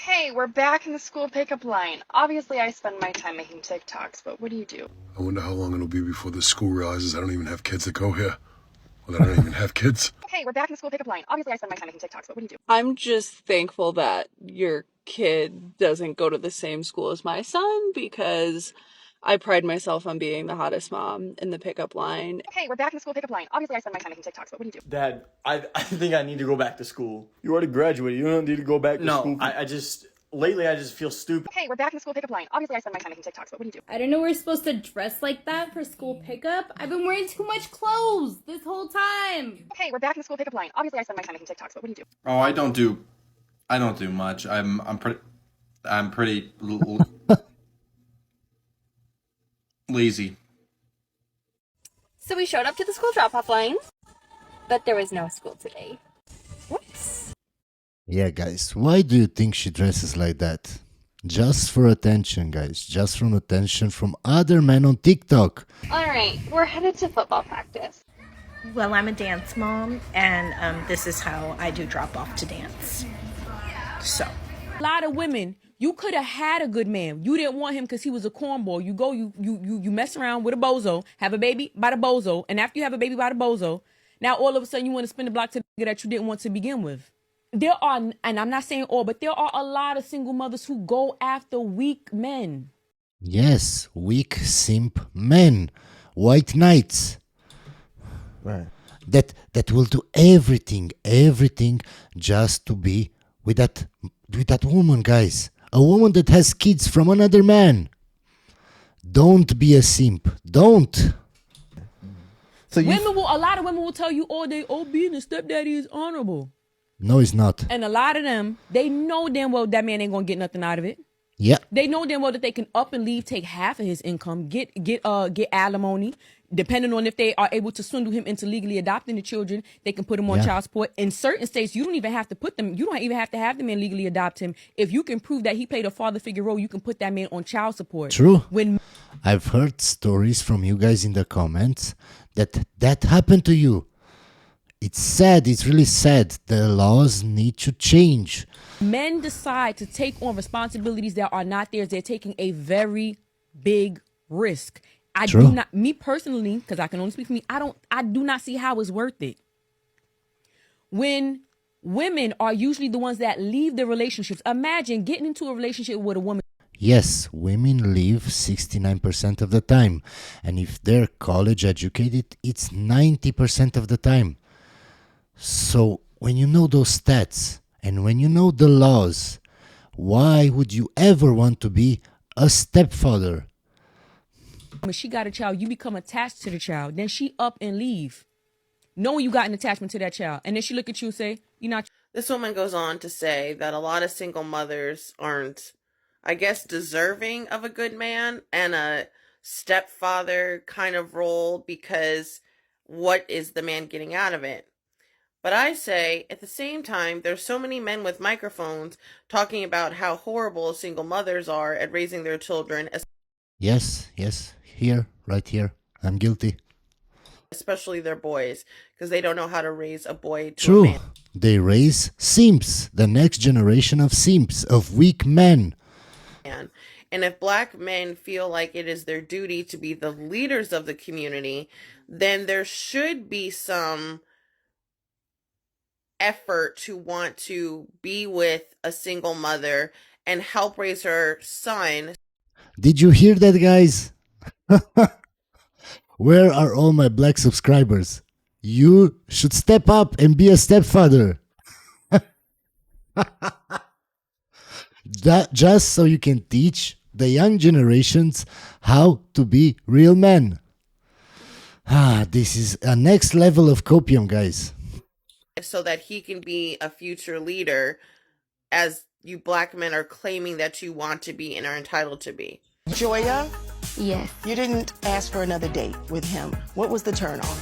Hey, we're back in the school pickup line. Obviously, I spend my time making TikToks, but what do you do? I wonder how long it'll be before the school realizes I don't even have kids that go here. Or that I don't even have kids. Hey, we're back in the school pickup line. Obviously, I spend my time making TikToks, but what do you do? I'm just thankful that your kid doesn't go to the same school as my son because I pride myself on being the hottest mom in the pickup line. Hey, we're back in the school pickup line. Obviously, I spend my time making TikToks, but what do you do? Dad, I think I need to go back to school. You already graduated. You don't need to go back to school. No, lately I just feel stupid. Hey, we're back in the school pickup line. Obviously, I spend my time making TikToks, but what do you do? I didn't know we were supposed to dress like that for school pickup. I've been wearing too much clothes this whole time. Hey, we're back in the school pickup line. Obviously, I spend my time making TikToks, but what do you do? Oh, I don't do much. I'm pretty lazy. So we showed up to the school drop-off line, but there was no school today. Whoops. Yeah, guys, why do you think she dresses like that? Just for attention, guys. Just from attention from other men on TikTok. All right, we're headed to football practice. Well, I'm a dance mom, and this is how I do drop off to dance. So. A lot of women, you could have had a good man. You didn't want him because he was a cornball. You go, you mess around with a bozo, have a baby by the bozo, and after you have a baby by the bozo, now all of a sudden you want to spin the block to the nigga that you didn't want to begin with. There are, and I'm not saying all, but there are a lot of single mothers who go after weak men. Yes, weak simp men, white knights. Right. That will do everything just to be with that woman, guys. A woman that has kids from another man. Don't be a simp. Don't. So a lot of women will tell you, being a stepdaddy is honorable. No, it's not. And a lot of them, they know damn well that man ain't gonna get nothing out of it. Yeah. They know damn well that they can up and leave, take half of his income, get alimony, depending on if they are able to swindle him into legally adopting the children. They can put him on child support. In certain states, you don't even have to have the man legally adopt him. If you can prove that he played a father figure role, you can put that man on child support. True. I've heard stories from you guys in the comments that happened to you. It's sad. It's really sad. The laws need to change. Men decide to take on responsibilities that are not theirs. They're taking a very big risk. True. Me personally, because I can only speak for me, I do not see how it's worth it. When women are usually the ones that leave the relationships. Imagine getting into a relationship with a woman. Yes, women leave 69% of the time. And if they're college educated, it's 90% of the time. So when you know those stats and when you know the laws, why would you ever want to be a stepfather? When she got a child, you become attached to the child. Then she up and leave, knowing you got an attachment to that child. And then she look at you and say, you're not. This woman goes on to say that a lot of single mothers aren't, I guess, deserving of a good man and a stepfather kind of role because what is the man getting out of it? But I say, at the same time, there's so many men with microphones talking about how horrible single mothers are at raising their children. Yes, here, right here. I'm guilty. Especially their boys, because they don't know how to raise a boy to True. a man. They raise simps, the next generation of simps, of weak men. And if black men feel like it is their duty to be the leaders of the community, then there should be some effort to want to be with a single mother and help raise her son. Did you hear that, guys? Where are all my black subscribers? You should step up and be a stepfather. That just so you can teach the young generations how to be real men. This is a next level of copium, guys. So that he can be a future leader, as you black men are claiming that you want to be and are entitled to be. Joya? Yes. You didn't ask for another date with him. What was the turnoff?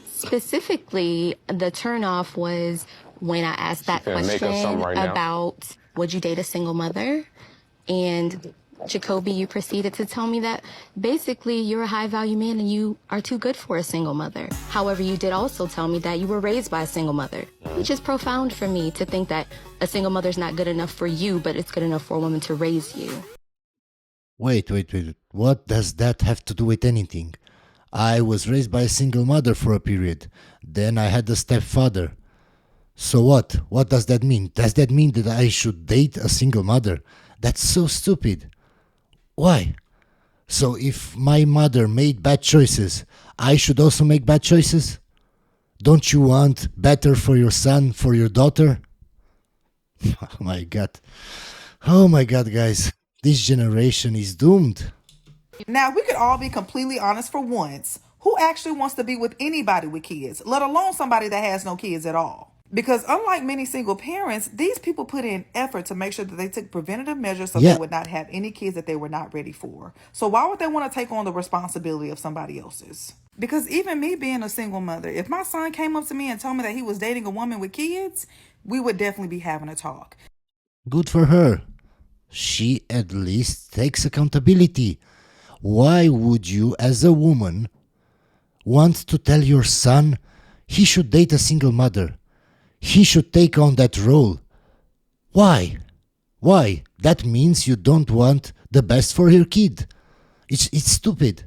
Specifically, the turnoff was when I asked that question about would you date a single mother? And Jacoby, you proceeded to tell me that basically you're a high value man and you are too good for a single mother. However, you did also tell me that you were raised by a single mother, which is profound for me to think that a single mother's not good enough for you, but it's good enough for a woman to raise you. Wait. What does that have to do with anything? I was raised by a single mother for a period. Then I had a stepfather. So what? What does that mean? Does that mean that I should date a single mother? That's so stupid. Why? So if my mother made bad choices, I should also make bad choices? Don't you want better for your son, for your daughter? Oh my god. Oh my god, guys. This generation is doomed. Now, we could all be completely honest for once. Who actually wants to be with anybody with kids, let alone somebody that has no kids at all? Because unlike many single parents, these people put in effort to make sure that they took preventative measures so Yeah. they would not have any kids that they were not ready for. So why would they want to take on the responsibility of somebody else's? Because even me being a single mother, if my son came up to me and told me that he was dating a woman with kids, we would definitely be having a talk. Good for her. She at least takes accountability. Why would you, as a woman, want to tell your son he should date a single mother? He should take on that role. Why? Why? That means you don't want the best for your kid. It's stupid.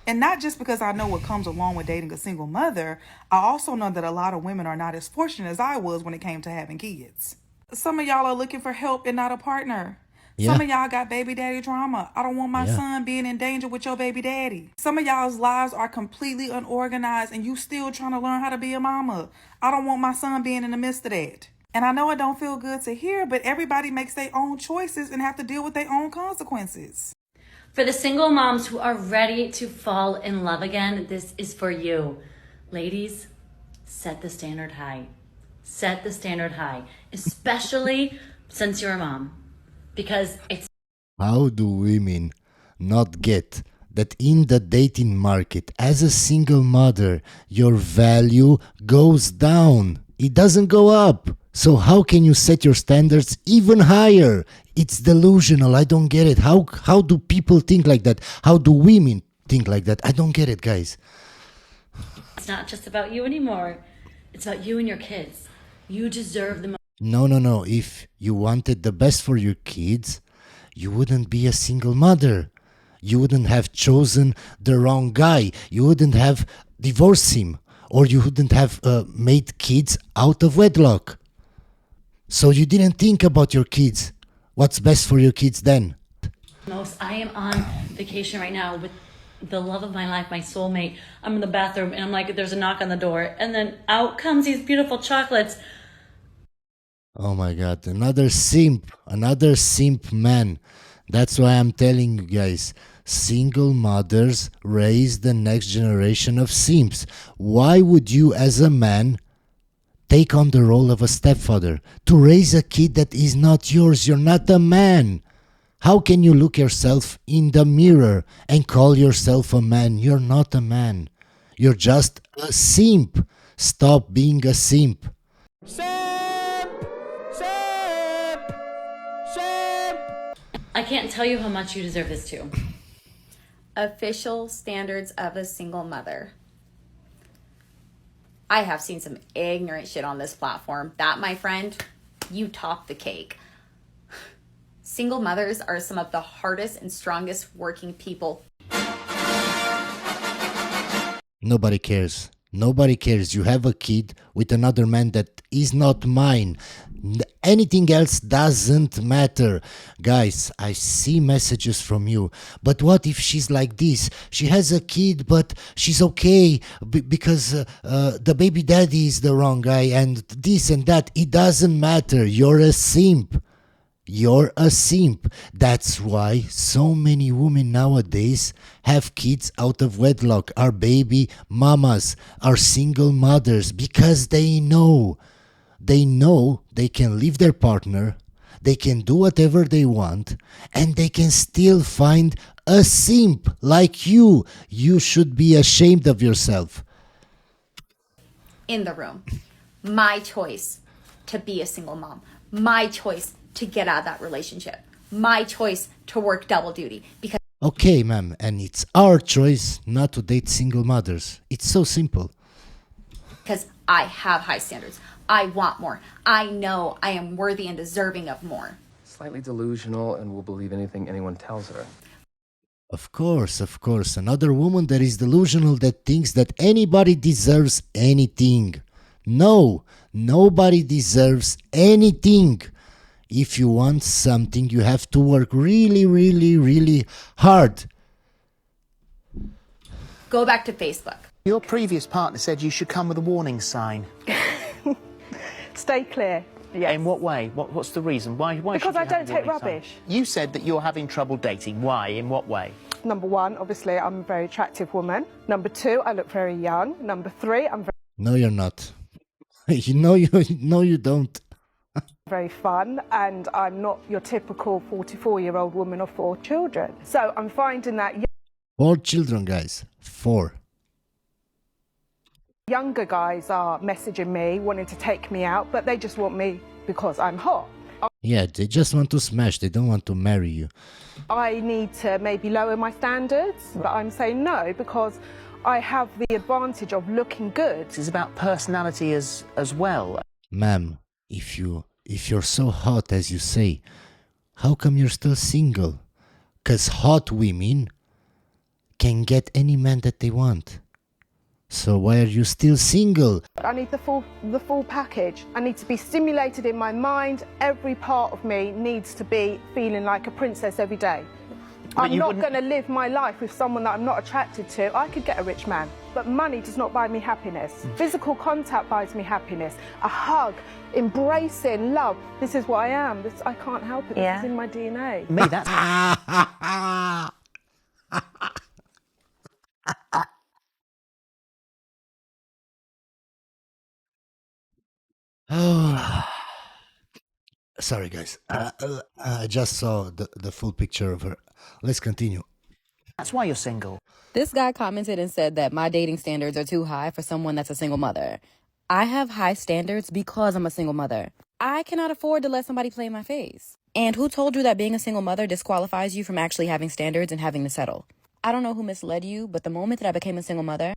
And not just because I know what comes along with dating a single mother, I also know that a lot of women are not as fortunate as I was when it came to having kids. Some of y'all are looking for help and not a partner. Yeah. Some of y'all got baby daddy drama. I don't want my Yeah. son being in danger with your baby daddy. Some of y'all's lives are completely unorganized and you still trying to learn how to be a mama. I don't want my son being in the midst of that. And I know it don't feel good to hear, but everybody makes their own choices and have to deal with their own consequences. For the single moms who are ready to fall in love again, this is for you. Ladies, set the standard high. Set the standard high, especially since you're a mom. Because it's... How do women not get that in the dating market, as a single mother, your value goes down? It doesn't go up. So how can you set your standards even higher? It's delusional. I don't get it. How do people think like that? How do women think like that? I don't get it, guys. It's not just about you anymore. It's about you and your kids. You deserve the most. No. If you wanted the best for your kids, you wouldn't be a single mother. You wouldn't have chosen the wrong guy. You wouldn't have divorced him. Or you wouldn't have made kids out of wedlock. So you didn't think about your kids. What's best for your kids then? I am on vacation right now with the love of my life, my soulmate. I'm in the bathroom and I'm like, there's a knock on the door. And then out comes these beautiful chocolates. Oh my god, another simp man. That's why I'm telling you guys, single mothers raise the next generation of simps. Why would you as a man take on the role of a stepfather to raise a kid that is not yours? You're not a man. How can you look yourself in the mirror and call yourself a man? You're not a man. You're just a simp. Stop being a simp. I can't tell you how much you deserve this too. Official standards of a single mother. I have seen some ignorant shit on this platform. That, my friend, you top the cake. Single mothers are some of the hardest and strongest working people. Nobody cares. Nobody cares. You have a kid with another man that is not mine. Anything else doesn't matter. Guys, I see messages from you. But what if she's like this? She has a kid, but she's okay because the baby daddy is the wrong guy and this and that. It doesn't matter. You're a simp. You're a simp. That's why so many women nowadays have kids out of wedlock, are baby mamas, are single mothers, because they know they can leave their partner, they can do whatever they want, and they can still find a simp like you. You should be ashamed of yourself. In the room. My choice to be a single mom. My choice to get out of that relationship. my choice to work double duty Okay, ma'am, and it's our choice not to date single mothers. It's so simple. because I have high standards. I want more. I know I am worthy and deserving of more. Slightly delusional and will believe anything anyone tells her. Of course, of course. Another woman that is delusional that thinks that anybody deserves anything. No, nobody deserves anything. If you want something, you have to work really, really, really hard. Go back to Facebook. Your previous partner said you should come with a warning sign. Stay clear. Yeah. In what way? What's the reason? Why Because should you I have don't a take warning sign? rubbish. You said that you're having trouble dating. Why? In what way? Number one, obviously, I'm a very attractive woman. Number two, I look very young. Number three, I'm No, you're not. you don't. very fun, and I'm not your typical 44-year-old woman of 4 children. So I'm finding that 4 children, guys. 4. younger guys are messaging me, wanting to take me out, but they just want me because I'm hot. Yeah, they just want to smash. They don't want to marry you. I need to maybe lower my standards, but I'm saying no because I have the advantage of looking good. It's about personality as well. Ma'am, if you're so hot as you say, how come you're still single? 'Cause hot women can get any man that they want. So why are you still single? I need the full package. I need to be stimulated in my mind. Every part of me needs to be feeling like a princess every day. I'm not going to live my life with someone that I'm not attracted to. I could get a rich man, but money does not buy me happiness. Physical contact buys me happiness. A hug, embracing, love. This is what I am. I can't help it. This is in my DNA. Me, that's... Oh, sorry, guys. I just saw the full picture of her. Let's continue. That's why you're single. This guy commented and said that my dating standards are too high for someone that's a single mother. I have high standards because I'm a single mother. I cannot afford to let somebody play in my face. And who told you that being a single mother disqualifies you from actually having standards and having to settle? I don't know who misled you, but the moment that I became a single mother...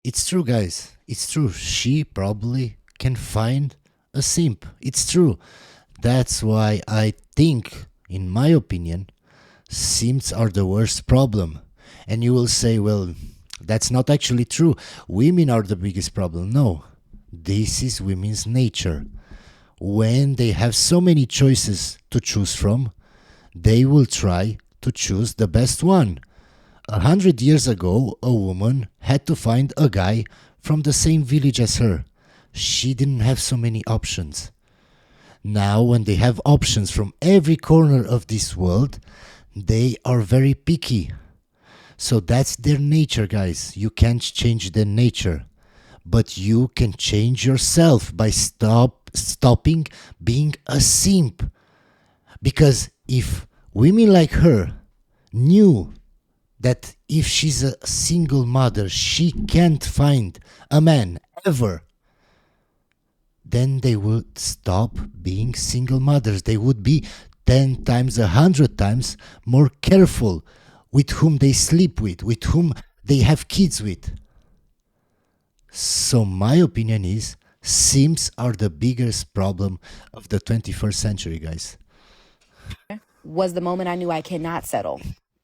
It's true, guys. It's true. She probably can find a simp. It's true. That's why I think, in my opinion, simps are the worst problem. And you will say, well, that's not actually true. Women are the biggest problem. No, this is women's nature. When they have so many choices to choose from, they will try to choose the best one. 100 years ago, a woman had to find a guy from the same village as her. She didn't have so many options. Now, when they have options from every corner of this world, they are very picky. So that's their nature, guys. You can't change their nature. But you can change yourself by stopping being a simp. Because if women like her knew that if she's a single mother, she can't find a man ever, then they would stop being single mothers. They would be 10 times, 100 times more careful with whom they sleep with whom they have kids with. So my opinion is, simps are the biggest problem of the 21st century, guys. was the moment I knew I cannot settle.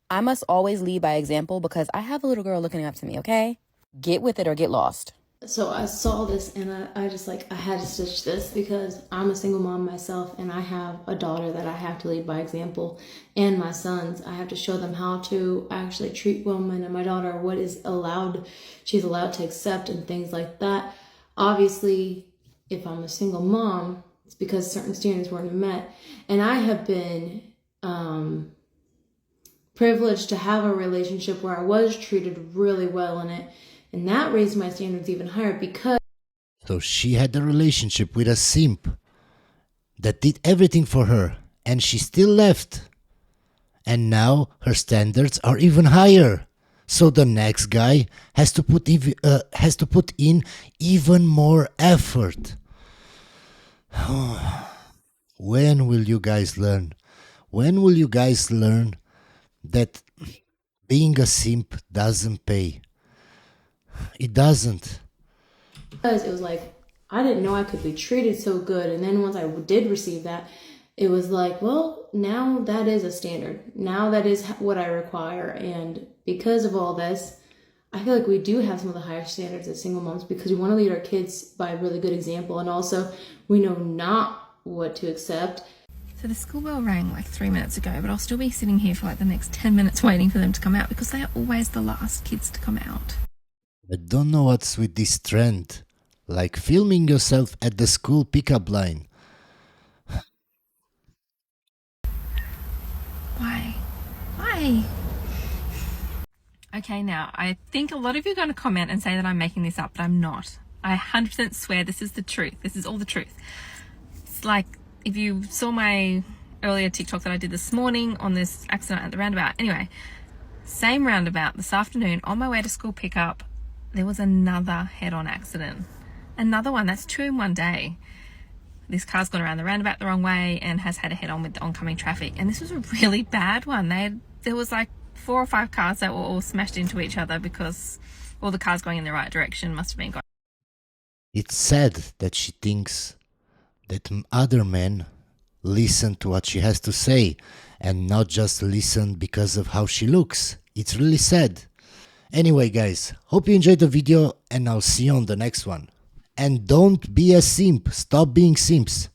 I must always lead by example because I have a little girl looking up to me, okay? Get with it or get lost. So I saw this and I just I had to stitch this because I'm a single mom myself and I have a daughter that I have to lead by example, and my sons. I have to show them how to actually treat women, and my daughter what is allowed, she's allowed to accept and things like that. Obviously, if I'm a single mom, it's because certain standards weren't met, and I have been privileged to have a relationship where I was treated really well in it. And that raised my standards even higher because... So she had a relationship with a simp that did everything for her, and she still left. And now her standards are even higher. So the next guy has to put in even more effort. When will you guys learn? When will you guys learn that being a simp doesn't pay? It doesn't. Because it was like, I didn't know I could be treated so good. And then once I did receive that, it was like, well, now that is a standard. Now that is what I require. And because of all this, I feel like we do have some of the higher standards as single moms because we want to lead our kids by a really good example. And also, we know not what to accept. So the school bell rang like 3 minutes ago, but I'll still be sitting here for like the next 10 minutes waiting for them to come out because they are always the last kids to come out. I don't know what's with this trend. Like filming yourself at the school pickup line. Why? Why? Okay, now, I think a lot of you are going to comment and say that I'm making this up, but I'm not. I 100% swear this is the truth. This is all the truth. It's like, if you saw my earlier TikTok that I did this morning on this accident at the roundabout. Anyway, same roundabout this afternoon on my way to school pickup, there was another head-on accident. Another one. That's 2 in one day. This car's gone around the roundabout the wrong way and has had a head-on with the oncoming traffic. And this was a really bad one. There was like 4 or 5 cars that were all smashed into each other because all the cars going in the right direction must have been going. It's sad that she thinks that other men listen to what she has to say and not just listen because of how she looks. It's really sad. Anyway, guys, hope you enjoyed the video and I'll see you on the next one. And don't be a simp. Stop being simps.